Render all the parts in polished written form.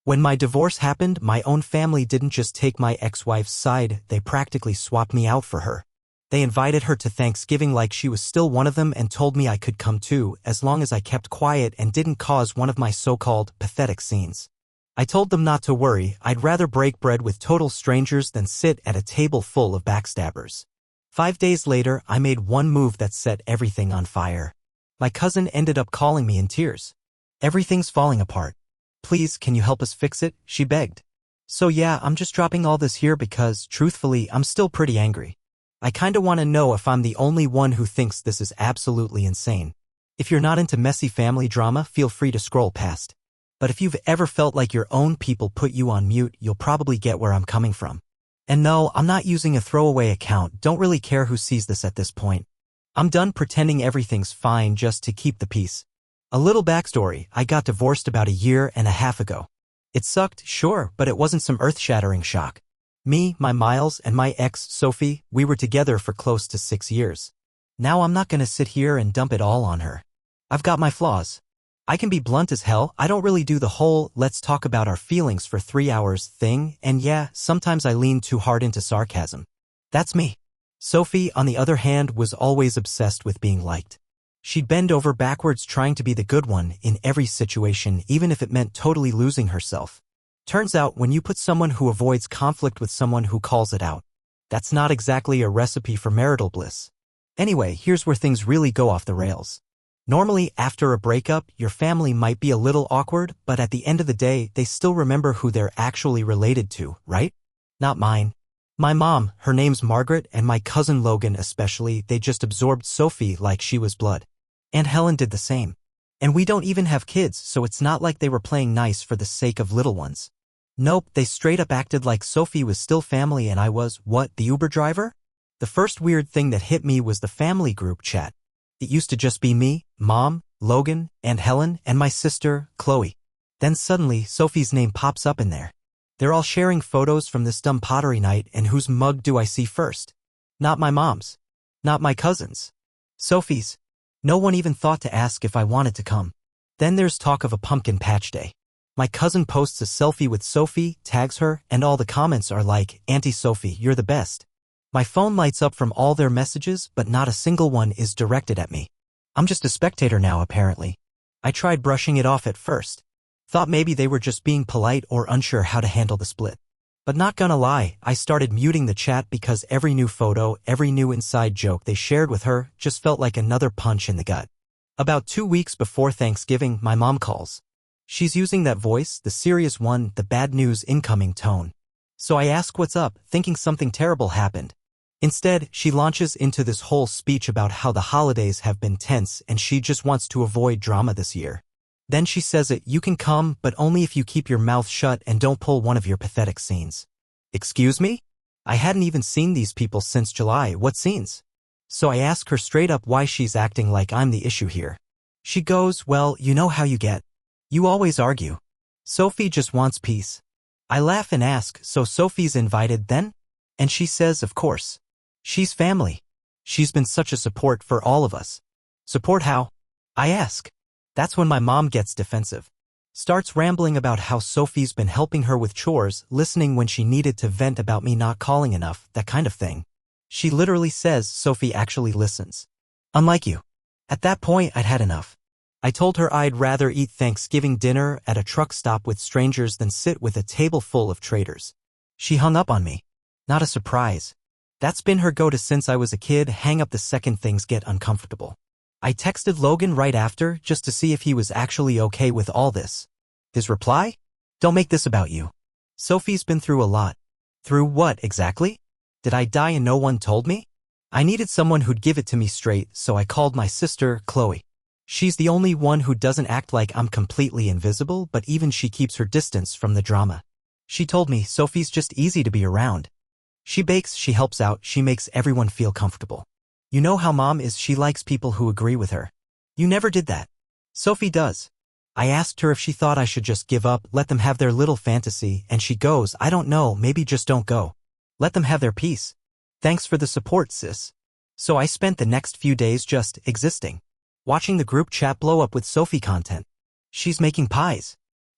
When my divorce happened, my own family didn't just take my ex-wife's side, they practically swapped me out for her. They invited her to Thanksgiving like she was still one of them and told me I could come too, as long as I kept quiet and didn't cause one of my so-called pathetic scenes. I told them not to worry, I'd rather break bread with total strangers than sit at a table full of backstabbers. 5 days later, I made one move that set everything on fire. My cousin ended up calling me in tears. "Everything's falling apart. Please, can you help us fix it?" she begged. So yeah, I'm just dropping all this here because, truthfully, I'm still pretty angry. I kinda wanna know if I'm the only one who thinks this is absolutely insane. If you're not into messy family drama, feel free to scroll past. But if you've ever felt like your own people put you on mute, you'll probably get where I'm coming from. And no, I'm not using a throwaway account, don't really care who sees this at this point. I'm done pretending everything's fine just to keep the peace. A little backstory, I got divorced about 1.5 years ago. It sucked, sure, but it wasn't some earth-shattering shock. Me, my Miles, and my ex, Sophie, we were together for close to 6 years. Now I'm not gonna sit here and dump it all on her. I've got my flaws. I can be blunt as hell, I don't really do the whole let's talk about our feelings for 3 hours thing, and yeah, sometimes I lean too hard into sarcasm. That's me. Sophie, on the other hand, was always obsessed with being liked. She'd bend over backwards trying to be the good one in every situation, even if it meant totally losing herself. Turns out, when you put someone who avoids conflict with someone who calls it out, that's not exactly a recipe for marital bliss. Anyway, here's where things really go off the rails. Normally, after a breakup, your family might be a little awkward, but at the end of the day, they still remember who they're actually related to, right? Not mine. My mom, her name's Margaret, and my cousin Logan especially, they just absorbed Sophie like she was blood. Aunt Helen did the same. And we don't even have kids, so it's not like they were playing nice for the sake of little ones. Nope, they straight up acted like Sophie was still family and I was, what, the Uber driver? The first weird thing that hit me was the family group chat. It used to just be me, Mom, Logan, Aunt Helen, and my sister, Chloe. Then suddenly, Sophie's name pops up in there. They're all sharing photos from this dumb pottery night, and whose mug do I see first? Not my mom's. Not my cousin's. Sophie's. No one even thought to ask if I wanted to come. Then there's talk of a pumpkin patch day. My cousin posts a selfie with Sophie, tags her, and all the comments are like, "Auntie Sophie, you're the best." My phone lights up from all their messages, but not a single one is directed at me. I'm just a spectator now, apparently. I tried brushing it off at first. Thought maybe they were just being polite or unsure how to handle the split. But not gonna lie, I started muting the chat because every new photo, every new inside joke they shared with her just felt like another punch in the gut. About 2 weeks before Thanksgiving, my mom calls. She's using that voice, the serious one, the bad news incoming tone. So I ask what's up, thinking something terrible happened. Instead, she launches into this whole speech about how the holidays have been tense and she just wants to avoid drama this year. Then she says you can come, but only if you keep your mouth shut and don't pull one of your pathetic scenes. Excuse me? I hadn't even seen these people since July, what scenes? So I ask her straight up why she's acting like I'm the issue here. She goes, well, you know how you get. You always argue. Sophie just wants peace. I laugh and ask, so Sophie's invited then? And she says, of course. She's family. She's been such a support for all of us. Support how? I ask. That's when my mom gets defensive. Starts rambling about how Sophie's been helping her with chores, listening when she needed to vent about me not calling enough, that kind of thing. She literally says Sophie actually listens. Unlike you. At that point, I'd had enough. I told her I'd rather eat Thanksgiving dinner at a truck stop with strangers than sit with a table full of traitors. She hung up on me. Not a surprise. That's been her go-to since I was a kid, hang up the second things get uncomfortable. I texted Logan right after just to see if he was actually okay with all this. His reply? Don't make this about you. Sophie's been through a lot. Through what exactly? Did I die and no one told me? I needed someone who'd give it to me straight, so I called my sister, Chloe. She's the only one who doesn't act like I'm completely invisible, but even she keeps her distance from the drama. She told me Sophie's just easy to be around. She bakes, she helps out, she makes everyone feel comfortable. You know how Mom is, she likes people who agree with her. You never did that. Sophie does. I asked her if she thought I should just give up, let them have their little fantasy, and she goes, I don't know, maybe just don't go. Let them have their peace. Thanks for the support, sis. So I spent the next few days just existing. Watching the group chat blow up with Sophie content. She's making pies.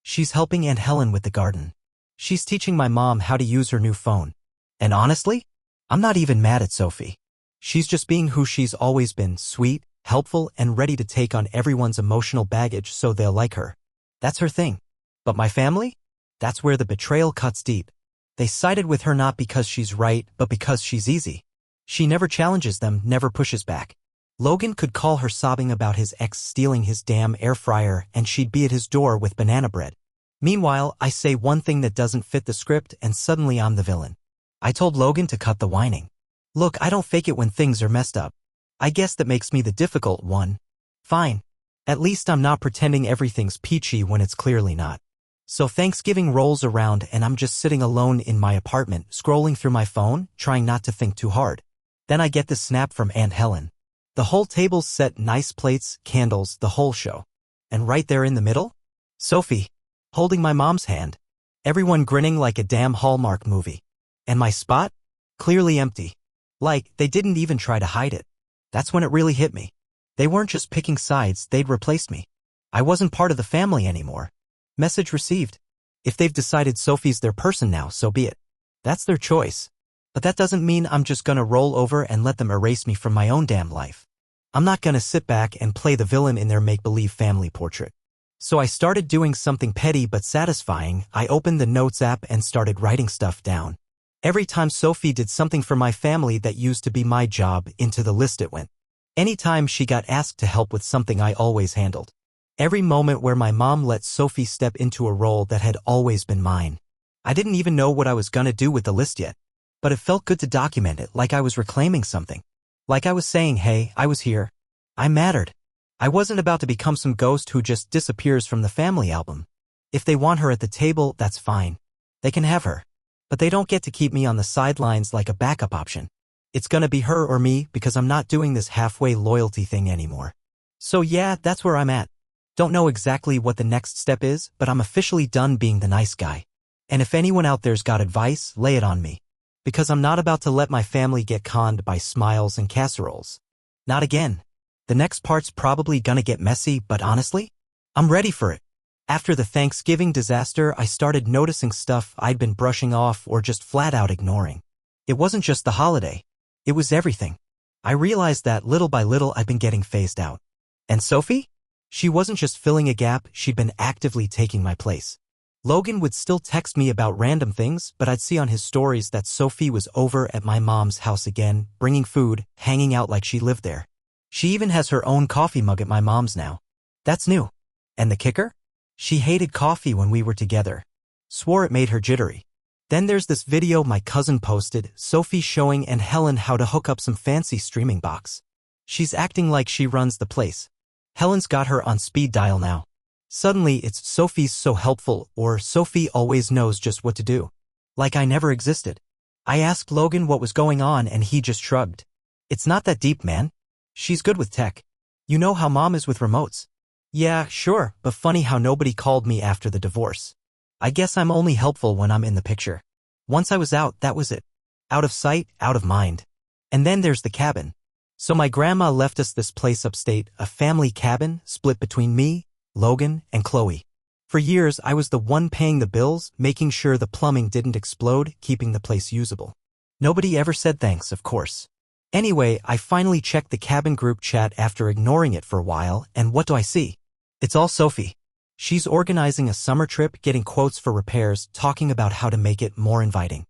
She's helping Aunt Helen with the garden. She's teaching my mom how to use her new phone. And honestly, I'm not even mad at Sophie. She's just being who she's always been, sweet, helpful, and ready to take on everyone's emotional baggage so they'll like her. That's her thing. But my family? That's where the betrayal cuts deep. They sided with her not because she's right, but because she's easy. She never challenges them, never pushes back. Logan could call her sobbing about his ex stealing his damn air fryer and she'd be at his door with banana bread. Meanwhile, I say one thing that doesn't fit the script and suddenly I'm the villain. I told Logan to cut the whining. Look, I don't fake it when things are messed up. I guess that makes me the difficult one. Fine. At least I'm not pretending everything's peachy when it's clearly not. So Thanksgiving rolls around and I'm just sitting alone in my apartment, scrolling through my phone, trying not to think too hard. Then I get this snap from Aunt Helen. The whole table's set, nice plates, candles, the whole show. And right there in the middle? Sophie, holding my mom's hand. Everyone grinning like a damn Hallmark movie. And my spot? Clearly empty. Like, they didn't even try to hide it. That's when it really hit me. They weren't just picking sides, they'd replaced me. I wasn't part of the family anymore. Message received. If they've decided Sophie's their person now, so be it. That's their choice. But that doesn't mean I'm just gonna roll over and let them erase me from my own damn life. I'm not gonna sit back and play the villain in their make-believe family portrait. So I started doing something petty but satisfying. I opened the Notes app and started writing stuff down. Every time Sophie did something for my family that used to be my job, into the list it went. Anytime she got asked to help with something I always handled. Every moment where my mom let Sophie step into a role that had always been mine. I didn't even know what I was gonna do with the list yet. But it felt good to document it, like I was reclaiming something. Like I was saying, hey, I was here. I mattered. I wasn't about to become some ghost who just disappears from the family album. If they want her at the table, that's fine. They can have her. But they don't get to keep me on the sidelines like a backup option. It's gonna be her or me because I'm not doing this halfway loyalty thing anymore. So yeah, that's where I'm at. Don't know exactly what the next step is, but I'm officially done being the nice guy. And if anyone out there's got advice, lay it on me. Because I'm not about to let my family get conned by smiles and casseroles. Not again. The next part's probably gonna get messy, but honestly, I'm ready for it. After the Thanksgiving disaster, I started noticing stuff I'd been brushing off or just flat out ignoring. It wasn't just the holiday. It was everything. I realized that little by little I'd been getting phased out. And Sophie? She wasn't just filling a gap, she'd been actively taking my place. Logan would still text me about random things, but I'd see on his stories that Sophie was over at my mom's house again, bringing food, hanging out like she lived there. She even has her own coffee mug at my mom's now. That's new. And the kicker? She hated coffee when we were together. Swore it made her jittery. Then there's this video my cousin posted, Sophie showing Aunt Helen how to hook up some fancy streaming box. She's acting like she runs the place. Helen's got her on speed dial now. Suddenly it's Sophie's so helpful, or Sophie always knows just what to do. Like I never existed. I asked Logan what was going on and he just shrugged. It's not that deep, man. She's good with tech. You know how mom is with remotes. Yeah, sure, but funny how nobody called me after the divorce. I guess I'm only helpful when I'm in the picture. Once I was out, that was it. Out of sight, out of mind. And then there's the cabin. So my grandma left us this place upstate, a family cabin split between me, Logan, and Chloe. For years, I was the one paying the bills, making sure the plumbing didn't explode, keeping the place usable. Nobody ever said thanks, of course. Anyway, I finally checked the cabin group chat after ignoring it for a while, and what do I see? It's all Sophie. She's organizing a summer trip, getting quotes for repairs, talking about how to make it more inviting.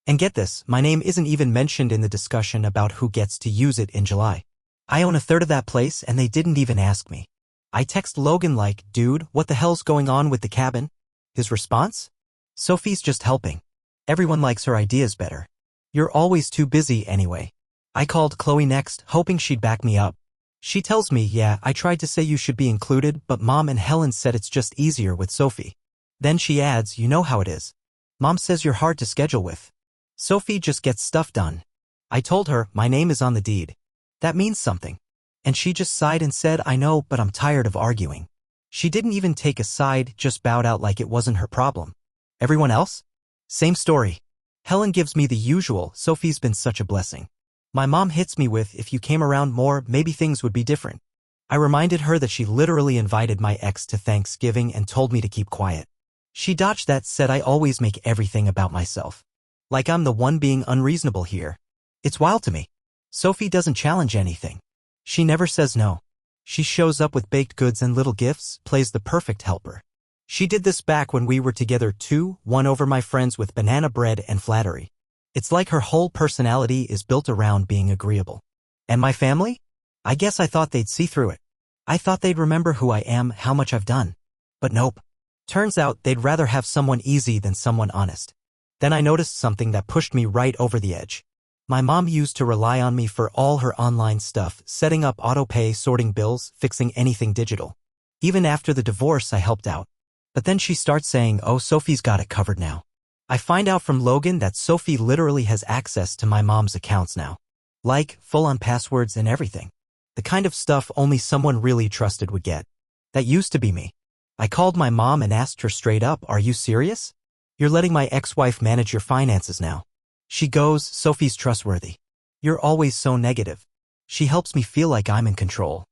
And get this, my name isn't even mentioned in the discussion about who gets to use it in July. I own a third of that place and they didn't even ask me. I text Logan like, dude, what the hell's going on with the cabin? His response? Sophie's just helping. Everyone likes her ideas better. You're always too busy anyway. I called Chloe next, hoping she'd back me up. She tells me, yeah, I tried to say you should be included, but Mom and Helen said it's just easier with Sophie. Then she adds, you know how it is. Mom says you're hard to schedule with. Sophie just gets stuff done. I told her, my name is on the deed. That means something. And she just sighed and said, I know, but I'm tired of arguing. She didn't even take a side, just bowed out like it wasn't her problem. Everyone else? Same story. Helen gives me the usual, Sophie's been such a blessing. My mom hits me with, if you came around more, maybe things would be different. I reminded her that she literally invited my ex to Thanksgiving and told me to keep quiet. She dodged that, said I always make everything about myself. Like I'm the one being unreasonable here. It's wild to me. Sophie doesn't challenge anything. She never says no. She shows up with baked goods and little gifts, plays the perfect helper. She did this back when we were together too, won over my friends with banana bread and flattery. It's like her whole personality is built around being agreeable. And my family? I guess I thought they'd see through it. I thought they'd remember who I am, how much I've done. But nope. Turns out they'd rather have someone easy than someone honest. Then I noticed something that pushed me right over the edge. My mom used to rely on me for all her online stuff, setting up autopay, sorting bills, fixing anything digital. Even after the divorce, I helped out. But then she starts saying, oh, Sophie's got it covered now. I find out from Logan that Sophie literally has access to my mom's accounts now. Like, full-on passwords and everything. The kind of stuff only someone really trusted would get. That used to be me. I called my mom and asked her straight up, are you serious? You're letting my ex-wife manage your finances now. She goes, Sophie's trustworthy. You're always so negative. She helps me feel like I'm in control.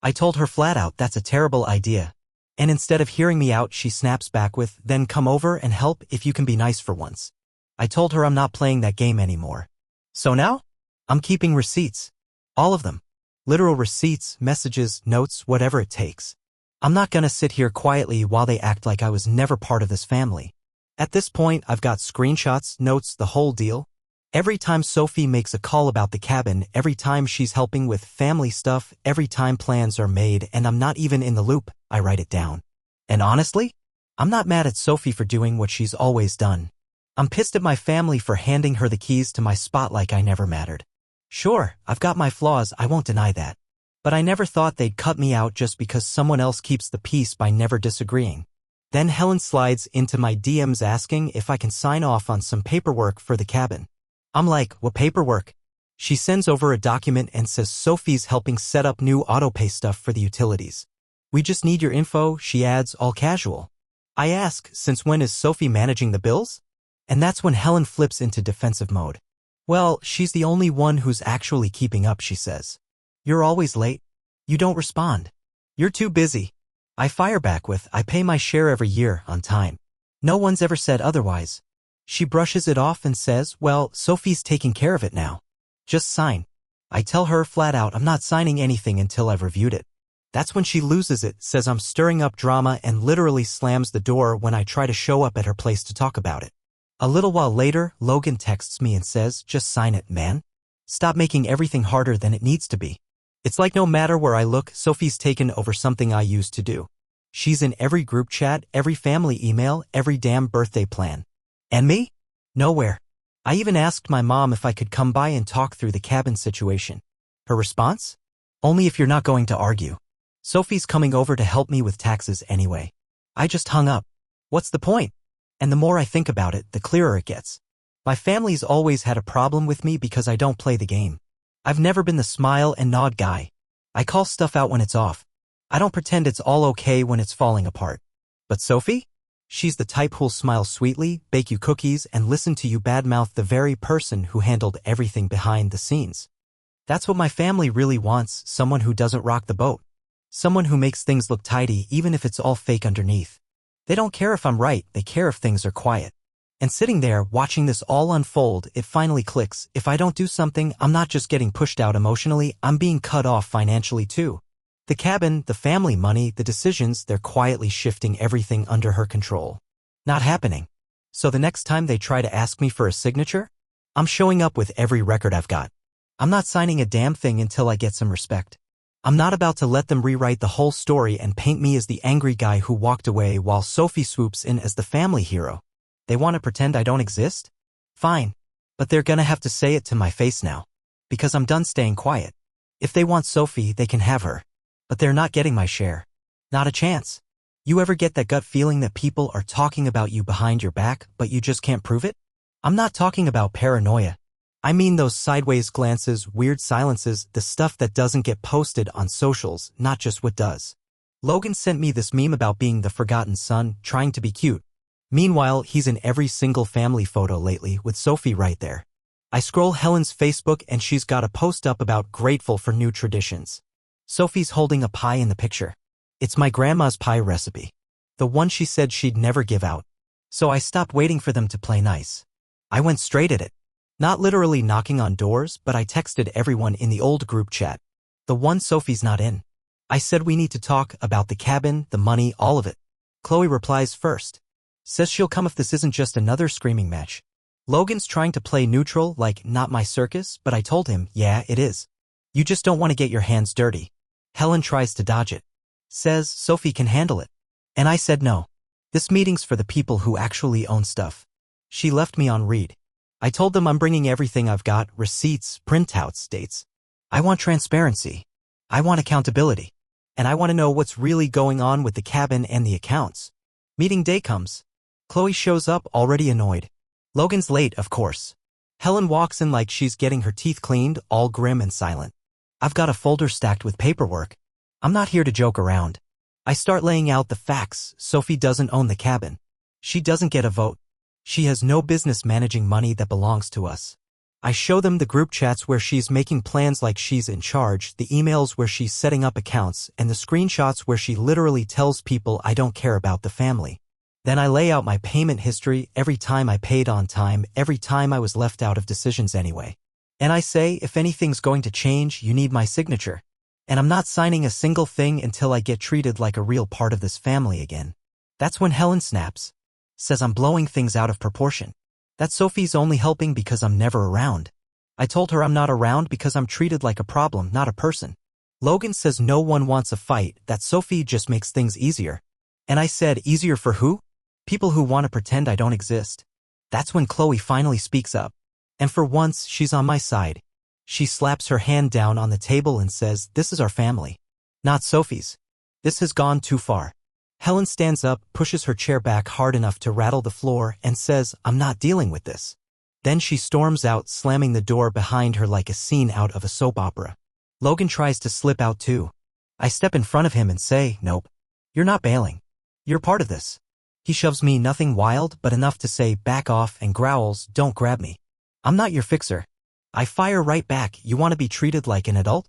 I told her flat out that's a terrible idea. And instead of hearing me out, she snaps back with, then come over and help if you can be nice for once. I told her I'm not playing that game anymore. So now? I'm keeping receipts. All of them. Literal receipts, messages, notes, whatever it takes. I'm not gonna sit here quietly while they act like I was never part of this family. At this point, I've got screenshots, notes, the whole deal. Every time Sophie makes a call about the cabin, every time she's helping with family stuff, every time plans are made and I'm not even in the loop, I write it down. And honestly, I'm not mad at Sophie for doing what she's always done. I'm pissed at my family for handing her the keys to my spot like I never mattered. Sure, I've got my flaws, I won't deny that. But I never thought they'd cut me out just because someone else keeps the peace by never disagreeing. Then Helen slides into my DMs asking if I can sign off on some paperwork for the cabin. I'm like, what paperwork? She sends over a document and says Sophie's helping set up new autopay stuff for the utilities. We just need your info, she adds, all casual. I ask, since when is Sophie managing the bills? And that's when Helen flips into defensive mode. Well, she's the only one who's actually keeping up, she says. You're always late. You don't respond. You're too busy. I fire back with, I pay my share every year, on time. No one's ever said otherwise. She brushes it off and says, well, Sophie's taking care of it now. Just sign. I tell her flat out I'm not signing anything until I've reviewed it. That's when she loses it, says I'm stirring up drama and literally slams the door when I try to show up at her place to talk about it. A little while later, Logan texts me and says, just sign it, man. Stop making everything harder than it needs to be. It's like no matter where I look, Sophie's taken over something I used to do. She's in every group chat, every family email, every damn birthday plan. And me? Nowhere. I even asked my mom if I could come by and talk through the cabin situation. Her response? Only if you're not going to argue. Sophie's coming over to help me with taxes anyway. I just hung up. What's the point? And the more I think about it, the clearer it gets. My family's always had a problem with me because I don't play the game. I've never been the smile and nod guy. I call stuff out when it's off. I don't pretend it's all okay when it's falling apart. But Sophie? She's the type who'll smile sweetly, bake you cookies, and listen to you badmouth the very person who handled everything behind the scenes. That's what my family really wants, someone who doesn't rock the boat. Someone who makes things look tidy even if it's all fake underneath. They don't care if I'm right, they care if things are quiet. And sitting there, watching this all unfold, it finally clicks. If I don't do something, I'm not just getting pushed out emotionally, I'm being cut off financially too. The cabin, the family money, the decisions, they're quietly shifting everything under her control. Not happening. So the next time they try to ask me for a signature, I'm showing up with every record I've got. I'm not signing a damn thing until I get some respect. I'm not about to let them rewrite the whole story and paint me as the angry guy who walked away while Sophie swoops in as the family hero. They want to pretend I don't exist? Fine. But they're gonna have to say it to my face now. Because I'm done staying quiet. If they want Sophie, they can have her. But they're not getting my share. Not a chance. You ever get that gut feeling that people are talking about you behind your back, but you just can't prove it? I'm not talking about paranoia. I mean those sideways glances, weird silences, the stuff that doesn't get posted on socials, not just what does. Logan sent me this meme about being the forgotten son, trying to be cute. Meanwhile, he's in every single family photo lately with Sophie right there. I scroll Helen's Facebook and she's got a post up about grateful for new traditions. Sophie's holding a pie in the picture. It's my grandma's pie recipe. The one she said she'd never give out. So I stopped waiting for them to play nice. I went straight at it. Not literally knocking on doors, but I texted everyone in the old group chat. The one Sophie's not in. I said we need to talk about the cabin, the money, all of it. Chloe replies first. Says she'll come if this isn't just another screaming match. Logan's trying to play neutral, like not my circus, but I told him, yeah, it is. You just don't want to get your hands dirty. Helen tries to dodge it. Says Sophie can handle it. And I said no. This meeting's for the people who actually own stuff. She left me on read. I told them I'm bringing everything I've got, receipts, printouts, dates. I want transparency. I want accountability. And I want to know what's really going on with the cabin and the accounts. Meeting day comes. Chloe shows up already annoyed. Logan's late, of course. Helen walks in like she's getting her teeth cleaned, all grim and silent. I've got a folder stacked with paperwork. I'm not here to joke around. I start laying out the facts. Sophie doesn't own the cabin. She doesn't get a vote. She has no business managing money that belongs to us. I show them the group chats where she's making plans like she's in charge, the emails where she's setting up accounts, and the screenshots where she literally tells people I don't care about the family. Then I lay out my payment history, every time I paid on time, every time I was left out of decisions anyway. And I say, if anything's going to change, you need my signature. And I'm not signing a single thing until I get treated like a real part of this family again. That's when Helen snaps. Says I'm blowing things out of proportion. That Sophie's only helping because I'm never around. I told her I'm not around because I'm treated like a problem, not a person. Logan says no one wants a fight, that Sophie just makes things easier. And I said, easier for who? People who want to pretend I don't exist. That's when Chloe finally speaks up. And for once, she's on my side. She slaps her hand down on the table and says, this is our family. Not Sophie's. This has gone too far. Helen stands up, pushes her chair back hard enough to rattle the floor, and says, I'm not dealing with this. Then she storms out, slamming the door behind her like a scene out of a soap opera. Logan tries to slip out too. I step in front of him and say, nope. You're not bailing. You're part of this. He shoves me, nothing wild, but enough to say back off, and growls, don't grab me. I'm not your fixer. I fire right back, you want to be treated like an adult?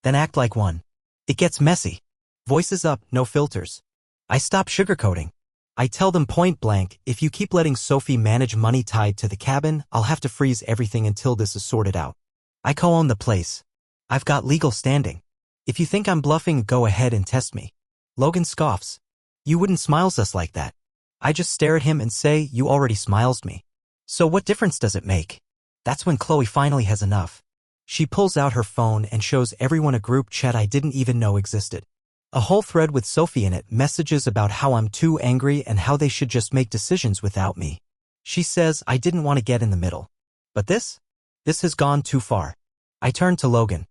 Then act like one. It gets messy. Voices up, no filters. I stop sugarcoating. I tell them point blank, if you keep letting Sophie manage money tied to the cabin, I'll have to freeze everything until this is sorted out. I co-own the place. I've got legal standing. If you think I'm bluffing, go ahead and test me. Logan scoffs. You wouldn't smiles us like that. I just stare at him and say, you already smiles me. So what difference does it make? That's when Chloe finally has enough. She pulls out her phone and shows everyone a group chat I didn't even know existed. A whole thread with Sophie in it, messages about how I'm too angry and how they should just make decisions without me. She says I didn't want to get in the middle. But this has gone too far. I turn to Logan.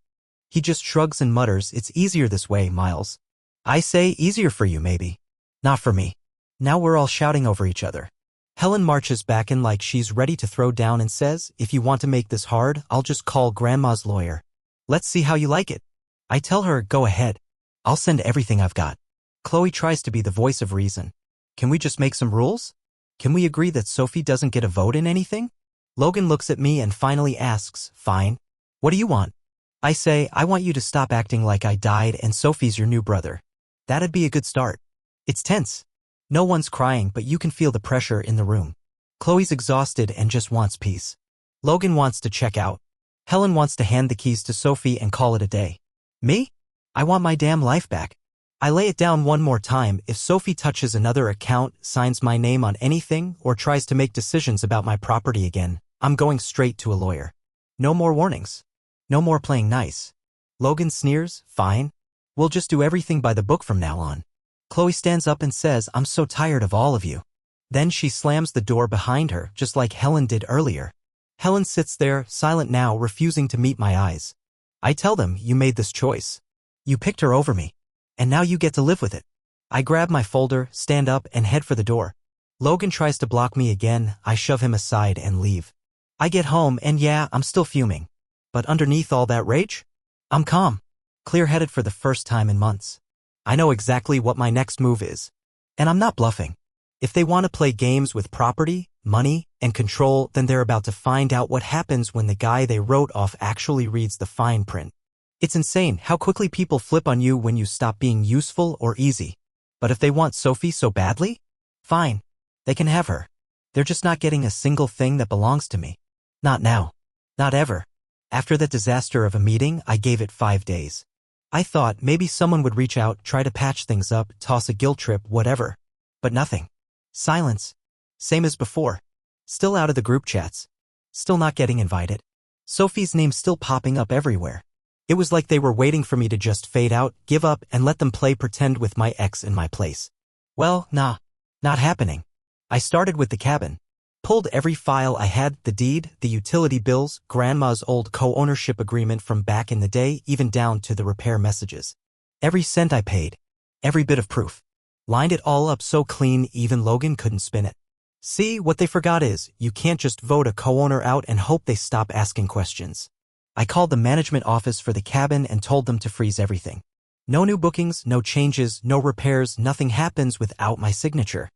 He just shrugs and mutters, it's easier this way, Miles. I say, easier for you maybe. Not for me. Now we're all shouting over each other. Helen marches back in like she's ready to throw down and says, if you want to make this hard, I'll just call Grandma's lawyer. Let's see how you like it. I tell her, go ahead. I'll send everything I've got. Chloe tries to be the voice of reason. Can we just make some rules? Can we agree that Sophie doesn't get a vote in anything? Logan looks at me and finally asks, fine. What do you want? I say, I want you to stop acting like I died and Sophie's your new brother. That'd be a good start. It's tense. No one's crying, but you can feel the pressure in the room. Chloe's exhausted and just wants peace. Logan wants to check out. Helen wants to hand the keys to Sophie and call it a day. Me? I want my damn life back. I lay it down one more time. If Sophie touches another account, signs my name on anything, or tries to make decisions about my property again, I'm going straight to a lawyer. No more warnings. No more playing nice. Logan sneers, fine. We'll just do everything by the book from now on. Chloe stands up and says, I'm so tired of all of you. Then she slams the door behind her, just like Helen did earlier. Helen sits there, silent now, refusing to meet my eyes. I tell them, you made this choice. You picked her over me. And now you get to live with it. I grab my folder, stand up, and head for the door. Logan tries to block me again. I shove him aside and leave. I get home and yeah, I'm still fuming. But underneath all that rage, I'm calm. Clear-headed for the first time in months. I know exactly what my next move is. And I'm not bluffing. If they want to play games with property, money, and control, then they're about to find out what happens when the guy they wrote off actually reads the fine print. It's insane how quickly people flip on you when you stop being useful or easy. But if they want Sophie so badly, fine. They can have her. They're just not getting a single thing that belongs to me. Not now. Not ever. After that disaster of a meeting, I gave it 5 days. I thought maybe someone would reach out, try to patch things up, toss a guilt trip, whatever. But nothing. Silence. Same as before. Still out of the group chats. Still not getting invited. Sophie's name still popping up everywhere. It was like they were waiting for me to just fade out, give up, and let them play pretend with my ex in my place. Well, nah. Not happening. I started with the cabin. Pulled every file I had, the deed, the utility bills, grandma's old co-ownership agreement from back in the day, even down to the repair messages. Every cent I paid. Every bit of proof. Lined it all up so clean even Logan couldn't spin it. See, what they forgot is, you can't just vote a co-owner out and hope they stop asking questions. I called the management office for the cabin and told them to freeze everything. No new bookings, no changes, no repairs, nothing happens without my signature.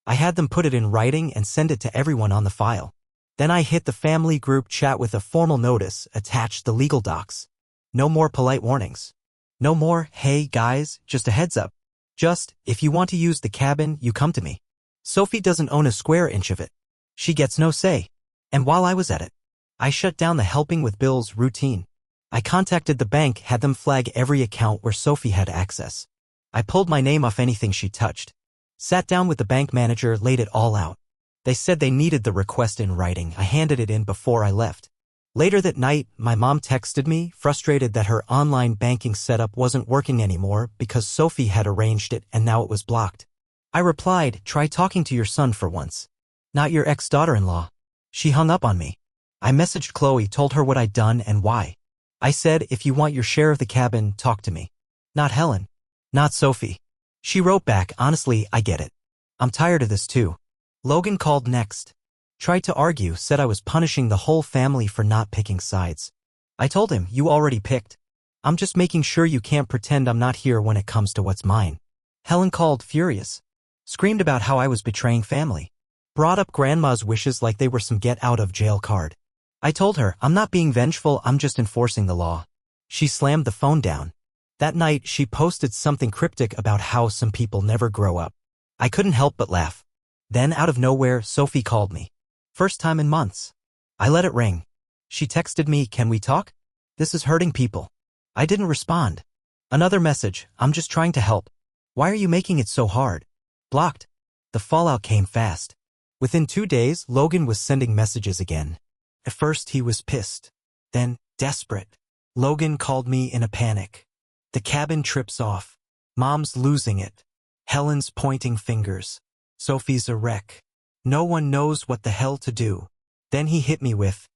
I had them put it in writing and send it to everyone on the file. Then I hit the family group chat with a formal notice, attached the legal docs. No more polite warnings. No more, hey guys, just a heads up. Just, if you want to use the cabin, you come to me. Sophie doesn't own a square inch of it. She gets no say. And while I was at it, I shut down the helping with bills routine. I contacted the bank, had them flag every account where Sophie had access. I pulled my name off anything she touched. Sat down with the bank manager, laid it all out. They said they needed the request in writing. I handed it in before I left. Later that night, my mom texted me, frustrated that her online banking setup wasn't working anymore because Sophie had arranged it and now it was blocked. I replied, try talking to your son for once. Not your ex-daughter-in-law. She hung up on me. I messaged Chloe, told her what I'd done and why. I said, if you want your share of the cabin, talk to me. Not Helen. Not Sophie. She wrote back, honestly, I get it. I'm tired of this too. Logan called next. Tried to argue, said I was punishing the whole family for not picking sides. I told him, you already picked. I'm just making sure you can't pretend I'm not here when it comes to what's mine. Helen called, furious. Screamed about how I was betraying family. Brought up grandma's wishes like they were some get-out-of-jail card. I told her, I'm not being vengeful, I'm just enforcing the law. She slammed the phone down. That night, she posted something cryptic about how some people never grow up. I couldn't help but laugh. Then, out of nowhere, Sophie called me. First time in months. I let it ring. She texted me, can we talk? This is hurting people. I didn't respond. Another message, I'm just trying to help. Why are you making it so hard? Blocked. The fallout came fast. Within 2 days, Logan was sending messages again. At first, he was pissed. Then, desperate. Logan called me in a panic. The cabin trips off. Mom's losing it. Helen's pointing fingers. Sophie's a wreck. No one knows what the hell to do. Then he hit me with,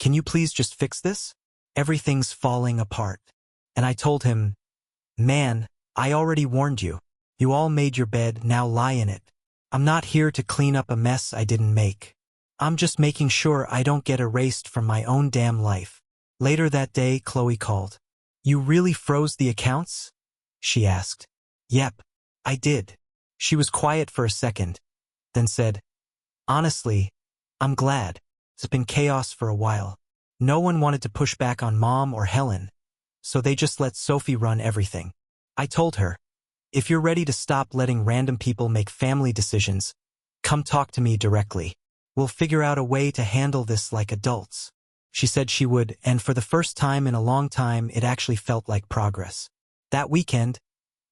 can you please just fix this? Everything's falling apart. And I told him, man, I already warned you. You all made your bed, now lie in it. I'm not here to clean up a mess I didn't make. I'm just making sure I don't get erased from my own damn life. Later that day, Chloe called. You really froze the accounts? She asked. Yep, I did. She was quiet for a second, then said, honestly, I'm glad. It's been chaos for a while. No one wanted to push back on Mom or Helen, so they just let Sophie run everything. I told her, if you're ready to stop letting random people make family decisions, come talk to me directly. We'll figure out a way to handle this like adults. She said she would, and for the first time in a long time, it actually felt like progress. That weekend,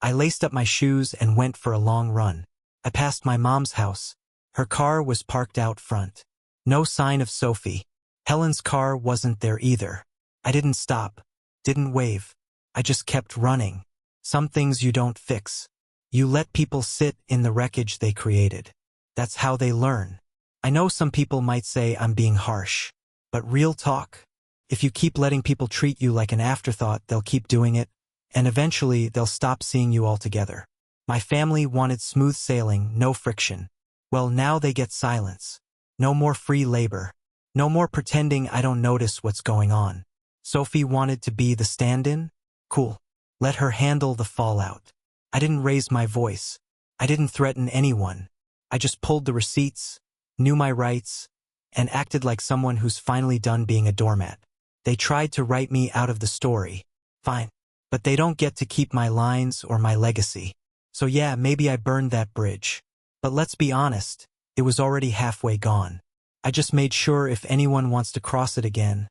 I laced up my shoes and went for a long run. I passed my mom's house. Her car was parked out front. No sign of Sophie. Helen's car wasn't there either. I didn't stop, didn't wave. I just kept running. Some things you don't fix. You let people sit in the wreckage they created. That's how they learn. I know some people might say I'm being harsh. But real talk, if you keep letting people treat you like an afterthought, they'll keep doing it, and eventually they'll stop seeing you altogether. My family wanted smooth sailing, no friction. Well, now they get silence. No more free labor. No more pretending I don't notice what's going on. Sophie wanted to be the stand-in? Cool. Let her handle the fallout. I didn't raise my voice. I didn't threaten anyone. I just pulled the receipts, knew my rights, and acted like someone who's finally done being a doormat. They tried to write me out of the story. Fine. But they don't get to keep my lines or my legacy. So yeah, maybe I burned that bridge. But let's be honest, It was already halfway gone. I just made sure if anyone wants to cross it again,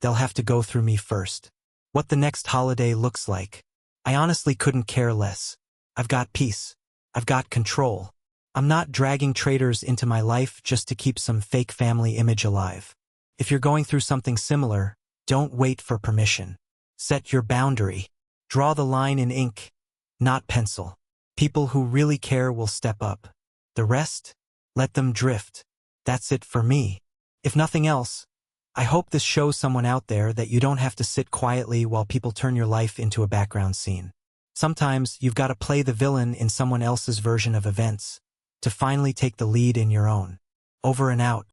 they'll have to go through me first. What the next holiday looks like, I honestly couldn't care less. I've got peace. I've got control. I'm not dragging traitors into my life just to keep some fake family image alive. If you're going through something similar, don't wait for permission. Set your boundary. Draw the line in ink, not pencil. People who really care will step up. The rest? Let them drift. That's it for me. If nothing else, I hope this shows someone out there that you don't have to sit quietly while people turn your life into a background scene. Sometimes you've got to play the villain in someone else's version of events to finally take the lead in your own. Over and out.